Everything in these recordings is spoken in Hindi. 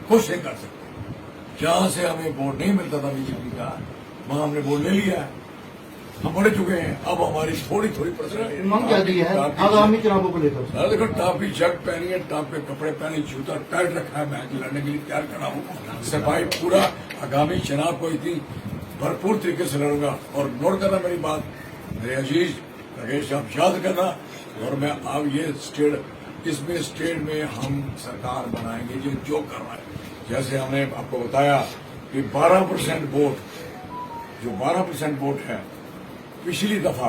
कुछ नहीं कर सकते। जहां से हमें वोट नहीं मिलता था बीजेपी का, वहां हमने वोट ले लिया है, हम बढ़ चुके हैं। अब हमारी थोड़ी थोड़ी परसेंट मांग क्या दी है आगामी चुनावों को लेकर? देखो, टापी शर्ट पहनी है, टाप के कपड़े पहने, जूता टाइट रखा है, मैच लड़ने के लिए तैयार करा हूँ। सिपाही पूरा आगामी चुनाव को इतनी भरपूर तरीके से लड़ूंगा। और नोट करना मेरी बात, मेरे अजीज राकेश आप याद करना, और मैं अब ये स्टेट में हम सरकार बनाएंगे जो कर रहा है। जैसे हमने आपको बताया कि 12% वोट, जो 12% वोट है पिछली दफा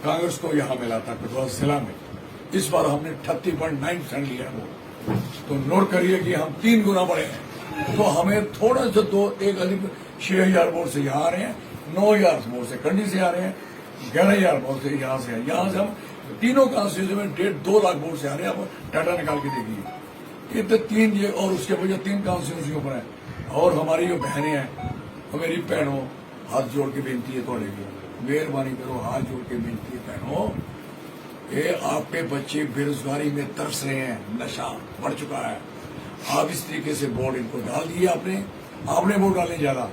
कांग्रेस को यहाँ मिला था कठुआ जिला में, इस बार हमने 38.9% लिया वो। तो नोट करिए कि हम 3 गुना बढ़े हैं। तो हमें थोड़ा सा एक अधिक 6,000 वोट से यहाँ आ रहे हैं, 9,000 वोट से कंडी से आ रहे हैं, 11,000 वोट से यहाँ से हम तीनों कॉन्स्टिट्यूंसी में 1.5-2 लाख वोट से आ रहे हैं। आप डाटा निकाल के देखिए, इतने 3 ये और उसके वजह 3 कॉन्स्टिट्यूंसी ऊपर है। और हमारी जो बहनें हैं, मेरी बहनों, हाथ जोड़ के बेनती है थोड़े की, मेहरबानी करो, हाथ जोड़ के बेनती है बहनों, ये आपके बच्चे बेरोजगारी में तरस रहे हैं, नशा बढ़ चुका है। आप इस तरीके से वोट इनको डाल दिए, आपने वोट डाले ज्यादा,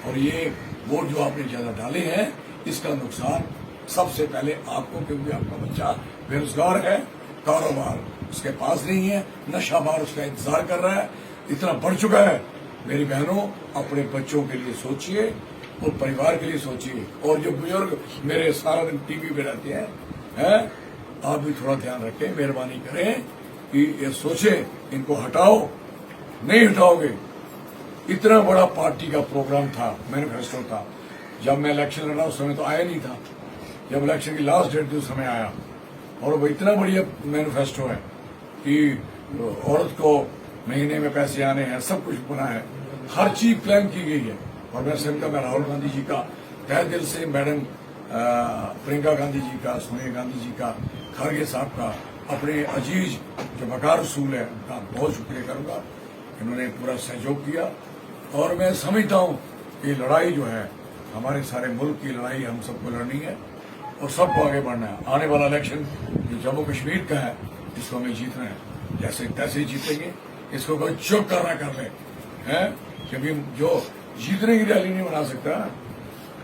और ये वोट जो आपने ज्यादा डाले हैं इसका नुकसान सबसे पहले आपको, क्योंकि आपका बच्चा बेरोजगार है, कारोबार उसके पास नहीं है, नशा बार उसका इंतजार कर रहा है, इतना बढ़ चुका है। मेरी बहनों, अपने बच्चों के लिए सोचिए और परिवार के लिए सोचिए। और जो बुजुर्ग मेरे सारा दिन टीवी पे रहते हैं, आप भी थोड़ा ध्यान रखें, मेहरबानी करें कि ये सोचे, इनको हटाओ, नहीं हटाओगे। इतना बड़ा पार्टी का प्रोग्राम था, मैनिफेस्टो था। जब मैं इलेक्शन लड़ा उस समय तो आया नहीं था, जब इलेक्शन की लास्ट डेट थी उस समय आया। और वो इतना बढ़िया मैनिफेस्टो है कि औरत को महीने में पैसे आने हैं, सब कुछ बना है, हर चीज प्लान की गई है। और मैं समझता मैं राहुल गांधी जी का तहे दिल से, मैडम प्रियंका गांधी जी का, सोनिया गांधी जी का, खड़गे साहब का, अपने अजीज जो वकार रसूल है उनका बहुत शुक्रिया करूंगा। इन्होंने पूरा सहयोग किया। और मैं समझता हूं कि लड़ाई जो है, हमारे सारे मुल्क की लड़ाई हम सबको लड़नी है और सबको आगे बढ़ना है। आने वाला इलेक्शन जो जम्मू कश्मीर का है, इसको हमें जीतना है, जैसे तैसे जीतेंगे। इसको कोई चुप करना कर ले, हैं, क्योंकि जो जीतने की रैली नहीं बना सकता,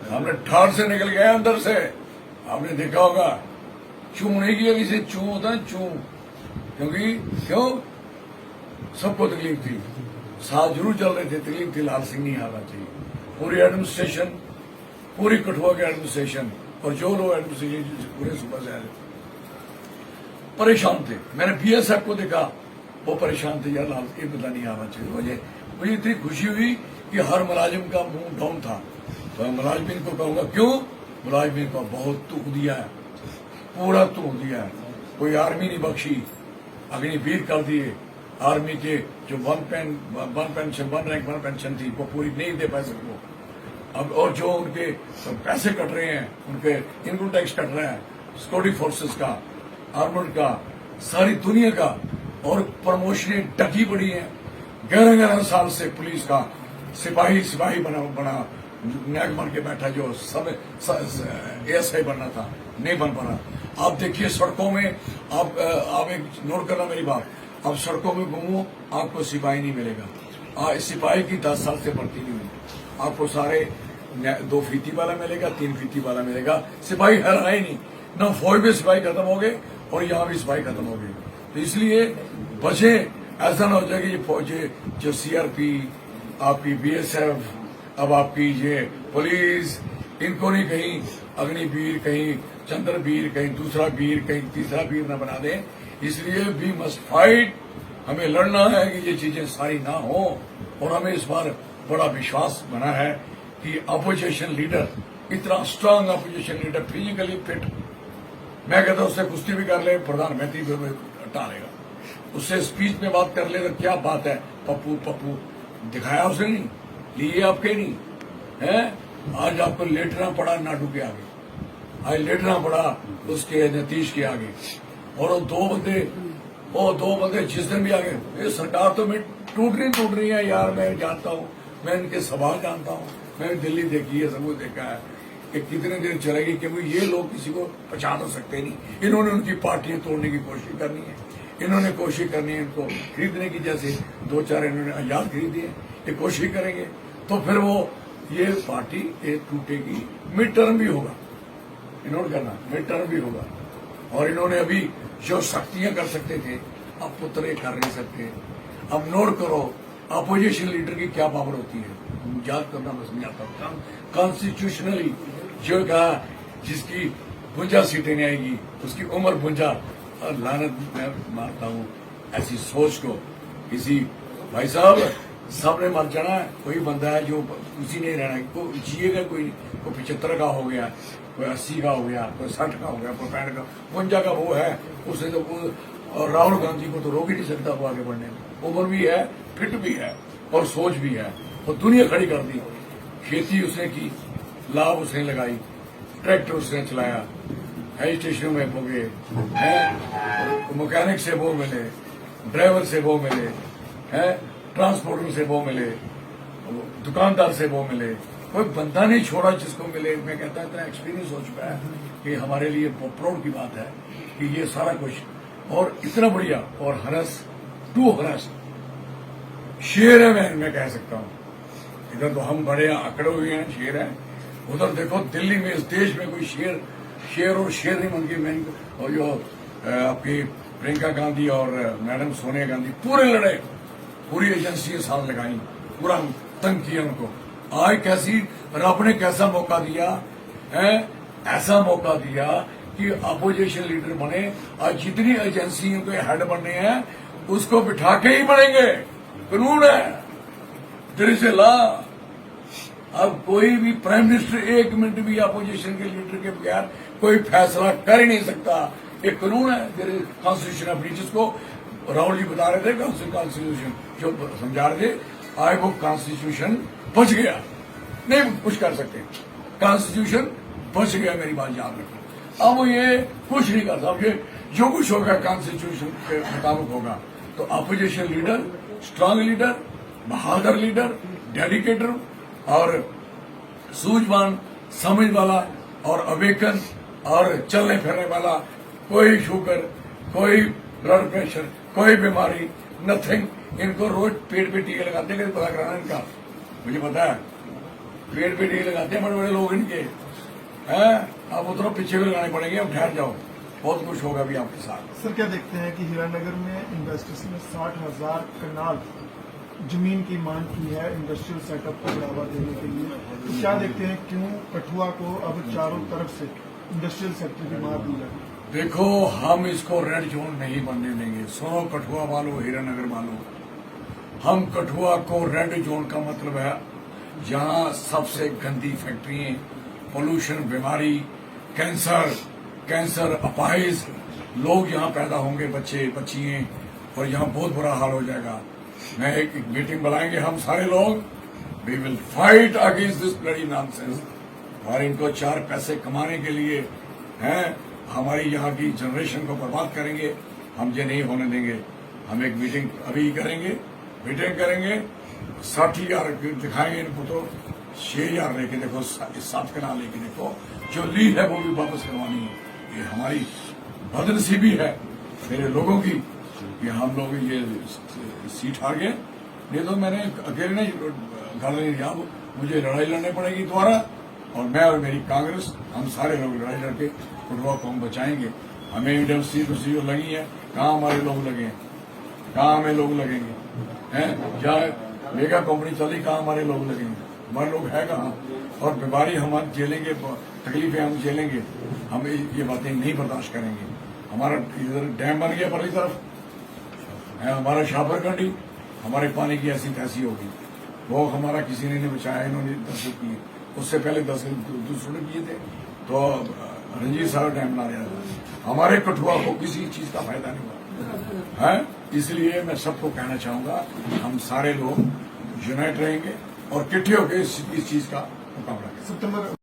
हमने ठाड़ से निकल गए अंदर से। आपने देखा होगा, चू नहीं किया, किसी चू होता है चू, क्यों सबको तकलीफ थी, साथ जरूर चल रहे थे, तकलीफ थी, लाल सिंह नहीं आना चाहिए। पूरी एडमिनिस्ट्रेशन, पूरी कठुआ की एडमिनिस्ट्रेशन और जो लोग एडमिनिस्ट्रेशन पूरे सुबह से परेशान थे। मैंने बीएसएफ को देखा, वो परेशान थे, यार लाल ये बदला नहीं आना चाहिए। मुझे इतनी खुशी हुई कि हर मुलाजिम का मुंह डाउन था। तो मैं मुलाजमीन को कहूंगा, क्यों मुलाजमीन को बहुत तुक दिया है, पूरा तुक दिया है, कोई आर्मी नहीं बख्शी, अग्निवीर कर दिए। आर्मी के जो वन रैंक वन पेंशन थी वो पूरी नहीं दे पाए सबको। अब और जो उनके पैसे कट रहे हैं, उनके इनकम टैक्स कट रहा है, सिक्योरिटी फोर्सेस का, आर्मर्ड का, सारी दुनिया का। और प्रमोशनें डकी पड़ी हैं। 11-11 साल से पुलिस का सिपाही बना नैग बन के बैठा, जो सब एएसआई बनना था, नहीं बन पाना। आप देखिए सड़कों में, आप एक नोट करना मेरी बात, अब सड़कों में घूमो, आपको सिपाही नहीं मिलेगा। सिपाही की 10 साल से भर्ती नहीं हुई, आपको सारे 2 फीती वाला मिलेगा, 3 फीती वाला मिलेगा, सिपाही है ही नहीं। ना फौज में सिपाही खत्म हो गए और यहाँ भी सिपाही खत्म हो गए। तो इसलिए बचे, ऐसा ना हो जाए कि ये फौजें जो सीआरपी, आपकी बीएसएफ, अब आपकी ये पुलिस, इनको नहीं कहीं अग्निवीर, कहीं चंद्रवीर, कहीं दूसरा वीर, कहीं तीसरा वीर न बना दें। इसलिए वी मस्ट फाइट, हमें लड़ना है कि ये चीजें सारी ना हो। और हमें इस बार बड़ा विश्वास बना है कि अपोजिशन लीडर, इतना strong opposition leader, physically fit, मैं कहता हूं उससे कुश्ती भी कर ले, प्रधानमंत्री भी हटा लेगा, उससे स्पीच में बात कर ले तो क्या बात है, पप्पू दिखाया उसने नहीं, लिए आपके नहीं है। आज आपको लेटना पड़ा नाडू के आगे, आज लेटना पड़ा उसके नीतीश के आगे। और वो दो बंदे जिस दिन भी आगे, ये सरकार तो मैं टूट रही है यार। मैं जानता हूँ, मैं इनके सवाल जानता हूँ, मैंने दिल्ली देखी है, सब कुछ देखा है कि कितने दिन चलेगी, क्योंकि ये लोग किसी को पहचान सकते नहीं। इन्होंने उनकी पार्टियां तोड़ने की कोशिश करनी है, इन्होंने कोशिश करनी है इनको खरीदने की, जैसे 2-4 इन्होंने आजाद खरीदी है, ये कोशिश करेंगे तो फिर वो ये पार्टी एक टूटेगी, मिड टर्म भी होगा, इन्होंने करना मिड टर्म भी होगा। और इन्होंने अभी जो शक्तियां कर सकते थे अब पुत्र कर नहीं सकते। अब नोट करो अपोजिशन लीडर की क्या पावर होती है, याद करना मैं समझाता हूँ। कॉन्स्टिट्यूशनली जो कहा जिसकी 52 सीटें नहीं आएगी उसकी उम्र 52, और लानत मैं मारता हूँ ऐसी सोच को। किसी भाई साहब सबने मर जाना है, कोई बंदा है जो उसी नहीं रहना, कोई जिएगा कोई 75 का हो गया, कोई 80 का हो गया, कोई 60 का हो गया, कोई 65 का, 52 का वो है उसे तो और राहुल गांधी को तो रोक ही नहीं सकता वो आगे बढ़ने में। उम्र भी है, फिट भी है और सोच भी है, और दुनिया खड़ी कर दी। खेती उसने की, लाभ उसने लगाई, ट्रैक्टर उसने चलाया, हाई स्टेशन में हो गए हैं, मैकेनिक से वो मिले, ड्राइवर से वो मिले हैं, ट्रांसपोर्टर से वो मिले, दुकानदार से वो मिले, कोई बंदा नहीं छोड़ा जिसको मिले। मैं कहता इतना एक्सपीरियंस हो चुका है कि हमारे लिए प्राउड की बात है कि ये सारा कुछ और इतना बढ़िया। और हरस टू हरस शेर है, मैं कह सकता हूँ। इधर तो हम बड़े अकड़े हुए हैं, शेर है। उधर देखो दिल्ली में, इस देश में कोई शेर और शेर नहीं बन के और जो आपकी प्रियंका गांधी और मैडम सोनिया गांधी पूरे लड़े, पूरी एजेंसी साथ लगाई, पूरा तंग किया उनको। आज कैसी रब ने कैसा मौका दिया है, ऐसा मौका दिया कि अपोजिशन लीडर बने। आज जितनी एजेंसियों के हेड बनने हैं उसको बिठा के ही बनेंगे, कानून है, देयर इज ए लॉ। अब कोई भी प्राइम मिनिस्टर 1 मिनट भी अपोजिशन के लीडर के बगैर कोई फैसला कर ही नहीं सकता, एक कानून है, there is constitution of British को राहुल जी बता रहे थे, कॉन्स्टिट्यूशन जो समझा रहे थे। आज वो कॉन्स्टिट्यूशन बच गया, नहीं कुछ कर सकते, कॉन्स्टिट्यूशन बच गया, मेरी बात याद रखो। अब ये कुछ नहीं करता, अब ये जो कुछ होगा कॉन्स्टिट्यूशन के मुताबिक होगा। तो अपोजिशन लीडर, स्ट्रांग लीडर, बहादुर लीडर, डेडिकेटर और सूझवान, समझ वाला और अवेकन और चलने फिरने वाला, कोई शुगर, कोई ब्लड प्रेशर, कोई बीमारी, नथिंग। इनको रोज पेट पे टीके लगाते हैं, पता कराना इनका, मुझे पता है, पेट पे टीके लगाते हैं बड़े बड़े लोग इनके हैं। अब उतना पीछे भी लगाने पड़ेंगे, अब ठहर जाओ, बहुत कुछ होगा भी आपके साथ। सर क्या देखते हैं कि हीरानगर में इन्वेस्टर्स ने 60,000 कनाल जमीन की मांग की है इंडस्ट्रियल सेटअप को बढ़ावा देने के लिए, तो क्या देखते हैं क्यों कठुआ को अब चारों तरफ से इंडस्ट्रियल सेक्टर की मार दी जाए? देखो हम इसको रेड जोन नहीं बनने देंगे। सुनो कठुआ वालों, हीरानगर वालों, हम कठुआ को रेड जोन का मतलब है जहां सबसे गंदी फैक्ट्री, पोल्यूशन, बीमारी, कैंसर, अपाहिज लोग यहाँ पैदा होंगे, बच्चे बच्चियां, और यहाँ बहुत बुरा हाल हो जाएगा। मैं एक मीटिंग बुलाएंगे हम सारे लोग, we will fight against this bloody nonsense. और इनको 4 पैसे कमाने के लिए हैं, हमारी यहाँ की जनरेशन को बर्बाद करेंगे, हम ये नहीं होने देंगे। हम एक मीटिंग अभी करेंगे, 60,000 दिखाएंगे इनको, तो 6,000 लेके देखो, 7 कनाल लेके देखो, जो ली है वो भी वापस करवानी है। ये हमारी बदनसीबी है मेरे लोगों की कि हम लोग ये सीट हार गए, नहीं तो मैंने अकेले नहीं घर नहीं दिया, मुझे लड़ाई लड़नी पड़ेगी दोबारा, और मैं और मेरी कांग्रेस, हम सारे लोग लड़ाई लड़के कठुआ को हम बचाएंगे। हमें इंडस्ट्री लगी है, कहाँ हमारे लोग लगे हैं, कहाँ हमें लोग लगेंगे हैं, क्या मेगा कंपनी चली, कहाँ हमारे लोग लगेंगे, हमारे लोग है कहाँ? और बीमारी हम झेलेंगे, तकलीफें हम झेलेंगे, हम ये बातें नहीं बर्दाश्त करेंगे। हमारा इधर डैम बन गया पहली तरफ है, हमारा शाहपुरकंडी, हमारे पानी की ऐसी तैसी होगी, वो हमारा किसी ने नहीं बचाया, इन्होंने 10 किए, उससे पहले 10 दूसरों ने किए थे, तो रंजीत साहब डैम ला रहा था। हमारे कठुआ को किसी चीज का फायदा नहीं हुआ है, इसलिए मैं सबको कहना चाहूंगा हम सारे लोग यूनाइट रहेंगे और इकट्ठे होकर इस चीज का मुकाबला करेंगे। सितंबर